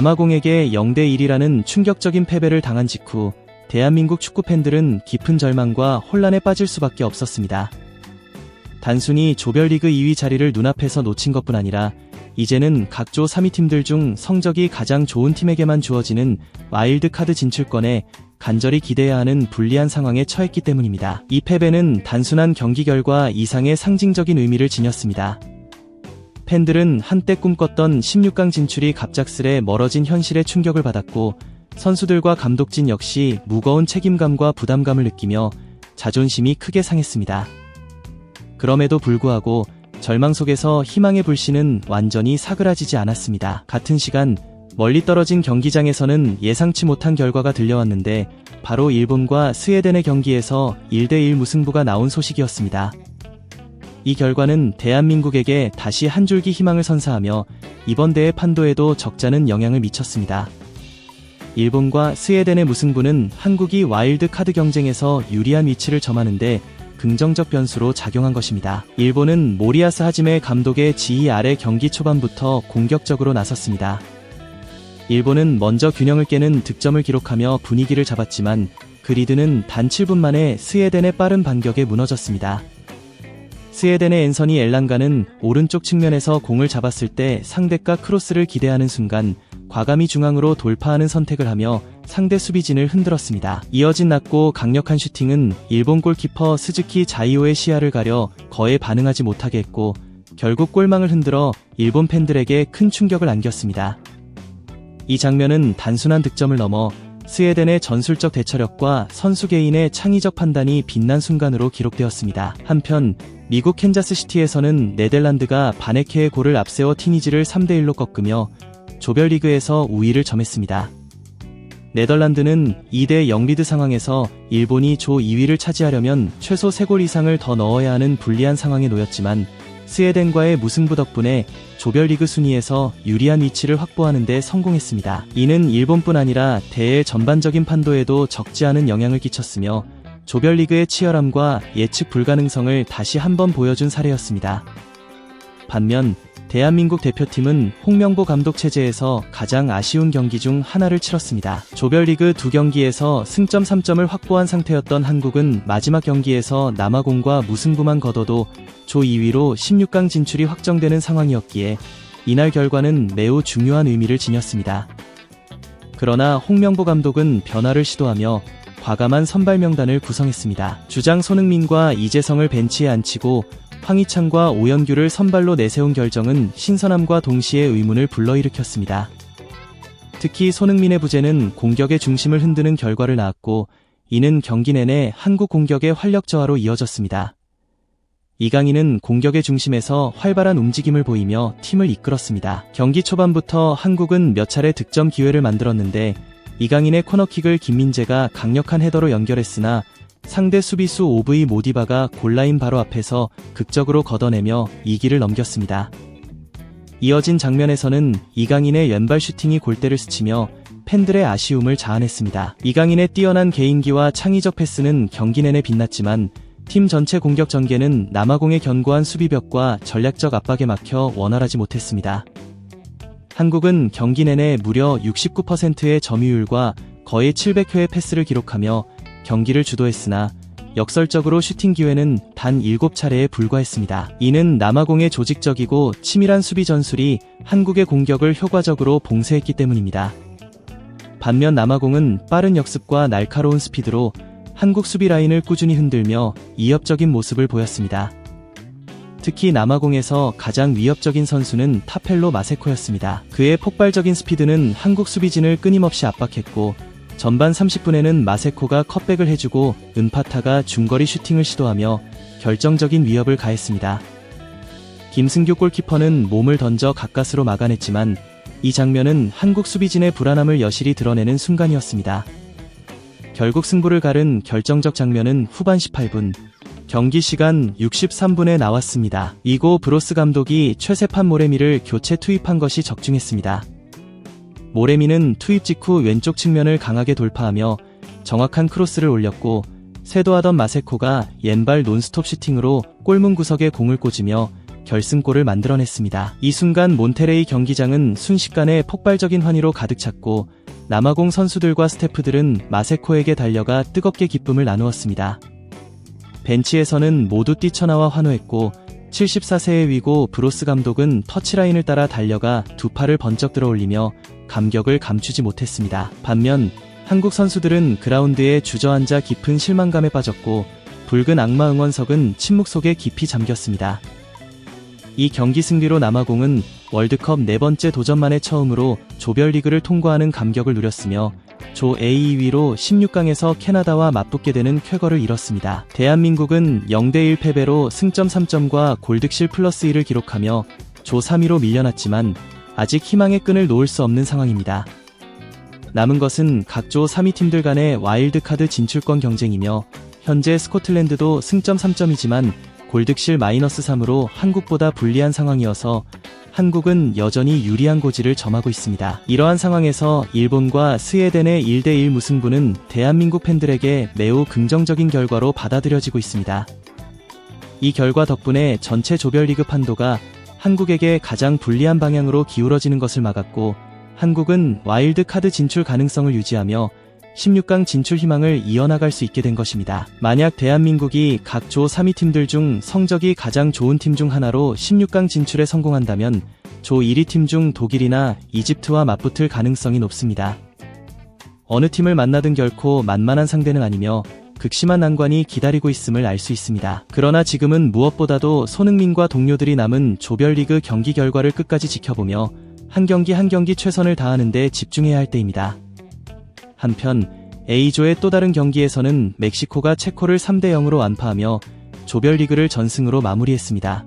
남아공에게 0대1이라는 충격적인 패배를 당한 직후 대한민국 축구팬들은 깊은 절망과 혼란에 빠질 수밖에 없었습니다. 단순히 조별리그 2위 자리를 눈앞에서 놓친 것뿐 아니라 이제는 각조 3위 팀들 중 성적이 가장 좋은 팀에게만 주어지는 와일드카드 진출권에 간절히 기대해야 하는 불리한 상황에 처했기 때문입니다. 이 패배는 단순한 경기 결과 이상의 상징적인 의미를 지녔습니다. 팬들은 한때 꿈꿨던 16강 진출이 갑작스레 멀어진 현실에 충격을 받았고, 선수들과 감독진 역시 무거운 책임감과 부담감을 느끼며 자존심이 크게 상했습니다. 그럼에도 불구하고 절망 속에서 희망의 불씨는 완전히 사그라지지 않았습니다. 같은 시간 멀리 떨어진 경기장에서는 예상치 못한 결과가 들려왔는데, 바로 일본과 스웨덴의 경기에서 1대1 무승부가 나온 소식이었습니다. 이 결과는 대한민국에게 다시 한 줄기 희망을 선사하며 이번 대회 판도에도 적잖은 영향을 미쳤습니다. 일본과 스웨덴의 무승부는 한국이 와일드카드 경쟁에서 유리한 위치를 점하는데 긍정적 변수로 작용한 것입니다. 일본은 모리야스 하지메 감독의 지휘 아래 경기 초반부터 공격적으로 나섰습니다. 일본은 먼저 균형을 깨는 득점을 기록하며 분위기를 잡았지만 그 리드는 단 7분 만에 스웨덴의 빠른 반격에 무너졌습니다. 스웨덴의 앤서니 엘랑가는 오른쪽 측면에서 공을 잡았을 때 상대가 크로스를 기대하는 순간 과감히 중앙으로 돌파하는 선택을 하며 상대 수비진을 흔들었습니다. 이어진 낮고 강력한 슈팅은 일본 골키퍼 스즈키 자이오의 시야를 가려 거에 반응하지 못하게 했고, 결국 골망을 흔들어 일본 팬들에게 큰 충격을 안겼습니다. 이 장면은 단순한 득점을 넘어 스웨덴의 전술적 대처력과 선수 개인의 창의적 판단이 빛난 순간으로 기록되었습니다. 한편 미국 캔자스시티에서는 네덜란드가 바네케의 골을 앞세워 티니지를 3대1로 꺾으며 조별리그에서 우위를 점했습니다. 네덜란드는 2대0 리드 상황에서 일본이 조 2위를 차지하려면 최소 3골 이상을 더 넣어야 하는 불리한 상황에 놓였지만, 스웨덴과의 무승부 덕분에 조별리그 순위에서 유리한 위치를 확보하는 데 성공했습니다. 이는 일본뿐 아니라 대회 전반적인 판도에도 적지 않은 영향을 끼쳤으며 조별리그의 치열함과 예측 불가능성을 다시 한번 보여준 사례였습니다. 반면 대한민국 대표팀은 홍명보 감독 체제에서 가장 아쉬운 경기 중 하나를 치렀습니다. 조별리그 2경기에서 승점 3점을 확보한 상태였던 한국은 마지막 경기에서 남아공과 무승부만 거둬도 조 2위로 16강 진출이 확정되는 상황이었기에 이날 결과는 매우 중요한 의미를 지녔습니다. 그러나 홍명보 감독은 변화를 시도하며 과감한 선발 명단을 구성했습니다. 주장 손흥민과 이재성을 벤치에 앉히고 황희찬과 오연규를 선발로 내세운 결정은 신선함과 동시에 의문을 불러일으켰습니다. 특히 손흥민의 부재는 공격의 중심을 흔드는 결과를 낳았고, 이는 경기 내내 한국 공격의 활력 저하로 이어졌습니다. 이강인은 공격의 중심에서 활발한 움직임을 보이며 팀을 이끌었습니다. 경기 초반부터 한국은 몇 차례 득점 기회를 만들었는데, 이강인의 코너킥을 김민재가 강력한 헤더로 연결했으나 상대 수비수 오브이 모디바가 골라인 바로 앞에서 극적으로 걷어내며 위기를 넘겼습니다. 이어진 장면에서는 이강인의 왼발 슈팅이 골대를 스치며 팬들의 아쉬움을 자아냈습니다. 이강인의 뛰어난 개인기와 창의적 패스는 경기 내내 빛났지만 팀 전체 공격 전개는 남아공의 견고한 수비벽과 전략적 압박에 막혀 원활하지 못했습니다. 한국은 경기 내내 무려 69%의 점유율과 거의 700회의 패스를 기록하며 경기를 주도했으나 역설적으로 슈팅 기회는 단 7차례에 불과했습니다. 이는 남아공의 조직적이고 치밀한 수비 전술이 한국의 공격을 효과적으로 봉쇄했기 때문입니다. 반면 남아공은 빠른 역습과 날카로운 스피드로 한국 수비 라인을 꾸준히 흔들며 위협적인 모습을 보였습니다. 특히 남아공에서 가장 위협적인 선수는 타펠로 마세코였습니다. 그의 폭발적인 스피드는 한국 수비진을 끊임없이 압박했고, 전반 30분에는 마세코가 컷백을 해주고 은파타가 중거리 슈팅을 시도하며 결정적인 위협을 가했습니다. 김승규 골키퍼는 몸을 던져 가까스로 막아냈지만 이 장면은 한국 수비진의 불안함을 여실히 드러내는 순간이었습니다. 결국 승부를 가른 결정적 장면은 후반 18분, 경기 시간 63분에 나왔습니다. 이고 브로스 감독이 최세판 모레미를 교체 투입한 것이 적중했습니다. 모레미는 투입 직후 왼쪽 측면을 강하게 돌파하며 정확한 크로스를 올렸고, 쇄도하던 마세코가 왼발 논스톱 슈팅으로 골문 구석에 공을 꽂으며 결승골을 만들어냈습니다. 이 순간 몬테레이 경기장은 순식간에 폭발적인 환희로 가득 찼고 남아공 선수들과 스태프들은 마세코에게 달려가 뜨겁게 기쁨을 나누었습니다. 벤치에서는 모두 뛰쳐나와 환호했고 74세의 위고 브로스 감독은 터치라인을 따라 달려가 두 팔을 번쩍 들어올리며 감격을 감추지 못했습니다. 반면 한국 선수들은 그라운드에 주저앉아 깊은 실망감에 빠졌고 붉은 악마 응원석은 침묵 속에 깊이 잠겼습니다. 이 경기 승리로 남아공은 월드컵 4번째 도전만에 처음으로 조별리그를 통과하는 감격을 누렸으며 조 A 2위로 16강에서 캐나다와 맞붙게 되는 쾌거를 이뤘습니다. 대한민국은 0대1 패배로 승점 3점과 골득실 플러스 1을 기록하며 조 3위로 밀려났지만 아직 희망의 끈을 놓을 수 없는 상황입니다. 남은 것은 각 조 3위 팀들 간의 와일드카드 진출권 경쟁이며 현재 스코틀랜드도 승점 3점이지만 골득실 -3으로 한국보다 불리한 상황이어서 한국은 여전히 유리한 고지를 점하고 있습니다. 이러한 상황에서 일본과 스웨덴의 1대1 무승부는 대한민국 팬들에게 매우 긍정적인 결과로 받아들여지고 있습니다. 이 결과 덕분에 전체 조별리그 판도가 한국에게 가장 불리한 방향으로 기울어지는 것을 막았고 한국은 와일드카드 진출 가능성을 유지하며 16강 진출 희망을 이어나갈 수 있게 된 것입니다. 만약 대한민국이 각 조 3위 팀들 중 성적이 가장 좋은 팀 중 하나로 16강 진출에 성공한다면 조 1위 팀 중 독일이나 이집트와 맞붙을 가능성이 높습니다. 어느 팀을 만나든 결코 만만한 상대는 아니며 극심한 난관이 기다리고 있음을 알 수 있습니다. 그러나 지금은 무엇보다도 손흥민과 동료들이 남은 조별리그 경기 결과를 끝까지 지켜보며 한 경기 한 경기 최선을 다하는 데 집중해야 할 때입니다. 한편 A조의 또 다른 경기에서는 멕시코가 체코를 3대0으로 완파하며 조별리그를 전승으로 마무리했습니다.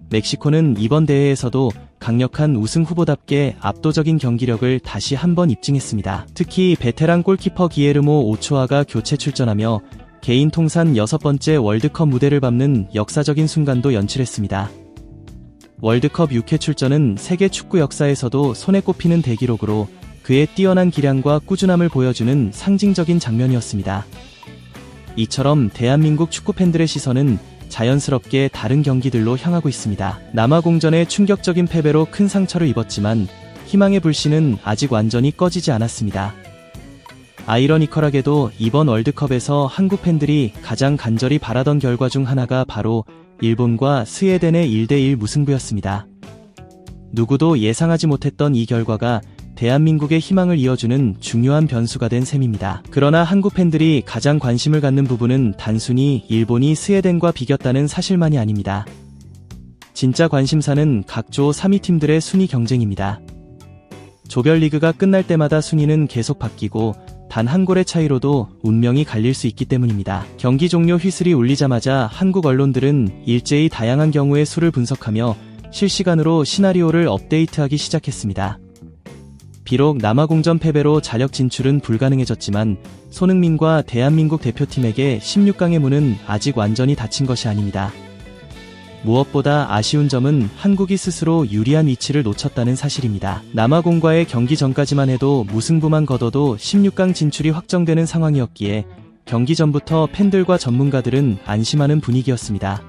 멕시코는 이번 대회에서도 강력한 우승 후보답게 압도적인 경기력을 다시 한번 입증했습니다. 특히 베테랑 골키퍼 기에르모 오초아가 교체 출전하며 개인 통산 6번째 월드컵 무대를 밟는 역사적인 순간도 연출했습니다. 월드컵 6회 출전은 세계 축구 역사에서도 손에 꼽히는 대기록으로 그의 뛰어난 기량과 꾸준함을 보여주는 상징적인 장면이었습니다. 이처럼 대한민국 축구팬들의 시선은 자연스럽게 다른 경기들로 향하고 있습니다. 남아공전의 충격적인 패배로 큰 상처를 입었지만 희망의 불씨는 아직 완전히 꺼지지 않았습니다. 아이러니컬하게도 이번 월드컵에서 한국 팬들이 가장 간절히 바라던 결과 중 하나가 바로 일본과 스웨덴의 1대1 무승부였습니다. 누구도 예상하지 못했던 이 결과가 대한민국의 희망을 이어주는 중요한 변수가 된 셈입니다. 그러나 한국 팬들이 가장 관심을 갖는 부분은 단순히 일본이 스웨덴과 비겼다는 사실만이 아닙니다. 진짜 관심사는 각 조 3위 팀들의 순위 경쟁입니다. 조별리그가 끝날 때마다 순위는 계속 바뀌고 단 한 골의 차이로도 운명이 갈릴 수 있기 때문입니다. 경기 종료 휘슬이 울리자마자 한국 언론들은 일제히 다양한 경우의 수를 분석하며 실시간으로 시나리오를 업데이트하기 시작했습니다. 비록 남아공전 패배로 자력 진출은 불가능해졌지만 손흥민과 대한민국 대표팀에게 16강의 문은 아직 완전히 닫힌 것이 아닙니다. 무엇보다 아쉬운 점은 한국이 스스로 유리한 위치를 놓쳤다는 사실입니다. 남아공과의 경기 전까지만 해도 무승부만 거둬도 16강 진출이 확정되는 상황이었기에 경기 전부터 팬들과 전문가들은 안심하는 분위기였습니다.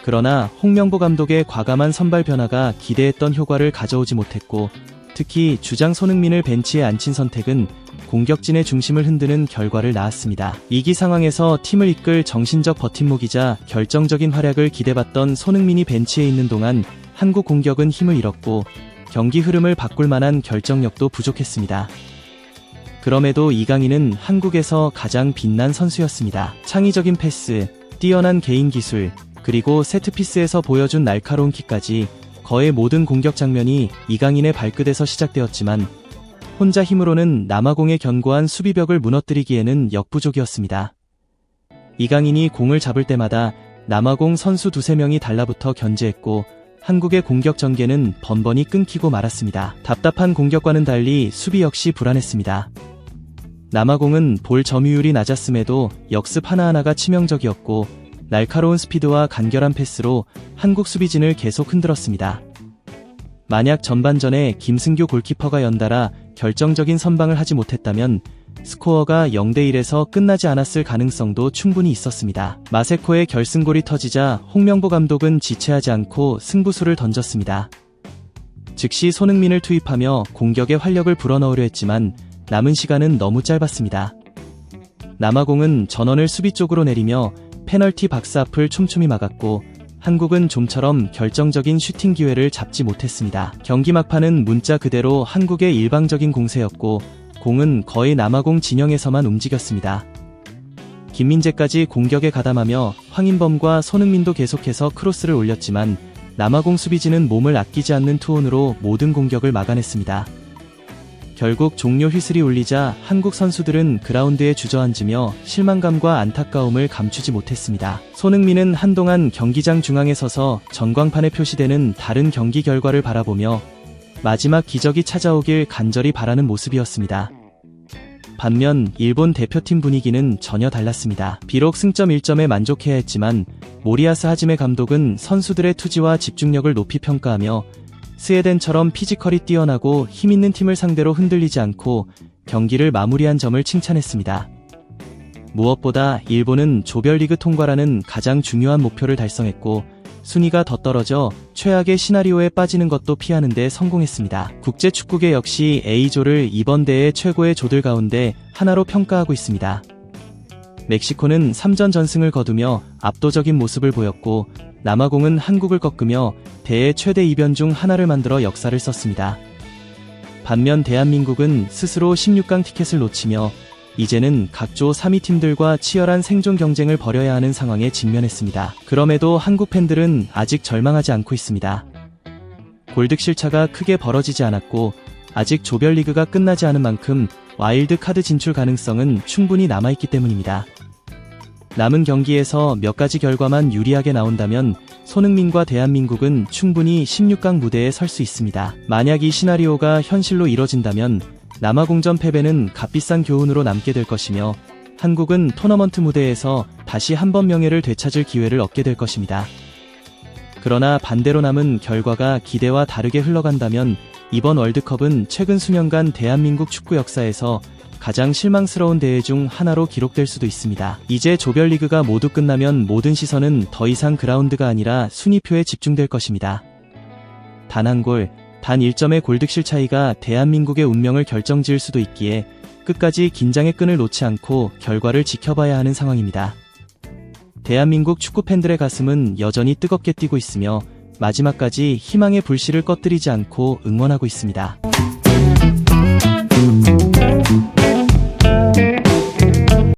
그러나 홍명보 감독의 과감한 선발 변화가 기대했던 효과를 가져오지 못했고 특히 주장 손흥민을 벤치에 앉힌 선택은 공격진의 중심을 흔드는 결과를 낳았습니다. 위기 상황에서 팀을 이끌 정신적 버팀목이자 결정적인 활약을 기대받던 손흥민이 벤치에 있는 동안 한국 공격은 힘을 잃었고 경기 흐름을 바꿀 만한 결정력도 부족했습니다. 그럼에도 이강인은 한국에서 가장 빛난 선수였습니다. 창의적인 패스, 뛰어난 개인 기술, 그리고 세트피스에서 보여준 날카로운 킥까지 거의 모든 공격 장면이 이강인의 발끝에서 시작되었지만 혼자 힘으로는 남아공의 견고한 수비벽을 무너뜨리기에는 역부족이었습니다. 이강인이 공을 잡을 때마다 남아공 선수 2~3명이 달라붙어 견제했고 한국의 공격 전개는 번번이 끊기고 말았습니다. 답답한 공격과는 달리 수비 역시 불안했습니다. 남아공은 볼 점유율이 낮았음에도 역습 하나하나가 치명적이었고 날카로운 스피드와 간결한 패스로 한국 수비진을 계속 흔들었습니다. 만약 전반전에 김승규 골키퍼가 연달아 결정적인 선방을 하지 못했다면 스코어가 0대1에서 끝나지 않았을 가능성도 충분히 있었습니다. 마세코의 결승골이 터지자 홍명보 감독은 지체하지 않고 승부수를 던졌습니다. 즉시 손흥민을 투입하며 공격에 활력을 불어넣으려 했지만 남은 시간은 너무 짧았습니다. 남아공은 전원을 수비 쪽으로 내리며 페널티 박스 앞을 촘촘히 막았고 한국은 좀처럼 결정적인 슈팅 기회를 잡지 못했습니다. 경기 막판은 문자 그대로 한국의 일방적인 공세였고 공은 거의 남아공 진영에서만 움직였습니다. 김민재까지 공격에 가담하며 황인범과 손흥민도 계속해서 크로스를 올렸지만 남아공 수비진은 몸을 아끼지 않는 투혼으로 모든 공격을 막아냈습니다. 결국 종료 휘슬이 울리자 한국 선수들은 그라운드에 주저앉으며 실망감과 안타까움을 감추지 못했습니다. 손흥민은 한동안 경기장 중앙에 서서 전광판에 표시되는 다른 경기 결과를 바라보며 마지막 기적이 찾아오길 간절히 바라는 모습이었습니다. 반면 일본 대표팀 분위기는 전혀 달랐습니다. 비록 승점 1점에 만족해야 했지만 모리야스 하지메 감독은 선수들의 투지와 집중력을 높이 평가하며 스웨덴처럼 피지컬이 뛰어나고 힘있는 팀을 상대로 흔들리지 않고 경기를 마무리한 점을 칭찬했습니다. 무엇보다 일본은 조별리그 통과라는 가장 중요한 목표를 달성했고 순위가 더 떨어져 최악의 시나리오에 빠지는 것도 피하는 데 성공했습니다. 국제축구계 역시 A조를 이번 대회 최고의 조들 가운데 하나로 평가하고 있습니다. 멕시코는 3전 전승을 거두며 압도적인 모습을 보였고 남아공은 한국을 꺾으며 대회 최대 이변 중 하나를 만들어 역사를 썼습니다. 반면 대한민국은 스스로 16강 티켓을 놓치며 이제는 각조 3위 팀들과 치열한 생존 경쟁을 벌여야 하는 상황에 직면했습니다. 그럼에도 한국 팬들은 아직 절망하지 않고 있습니다. 골득 실차가 크게 벌어지지 않았고 아직 조별리그가 끝나지 않은 만큼 와일드 카드 진출 가능성은 충분히 남아있기 때문입니다. 남은 경기에서 몇 가지 결과만 유리하게 나온다면 손흥민과 대한민국은 충분히 16강 무대에 설 수 있습니다. 만약 이 시나리오가 현실로 이뤄진다면 남아공전 패배는 값비싼 교훈으로 남게 될 것이며 한국은 토너먼트 무대에서 다시 한번 명예를 되찾을 기회를 얻게 될 것입니다. 그러나 반대로 남은 결과가 기대와 다르게 흘러간다면 이번 월드컵은 최근 수년간 대한민국 축구 역사에서 가장 실망스러운 대회 중 하나로 기록될 수도 있습니다. 이제 조별리그가 모두 끝나면 모든 시선은 더 이상 그라운드가 아니라 순위표에 집중될 것입니다. 단 한 골, 단 1점의 골득실 차이가 대한민국의 운명을 결정지을 수도 있기에 끝까지 긴장의 끈을 놓지 않고 결과를 지켜봐야 하는 상황입니다. 대한민국 축구 팬들의 가슴은 여전히 뜨겁게 뛰고 있으며 마지막까지 희망의 불씨를 꺼뜨리지 않고 응원하고 있습니다.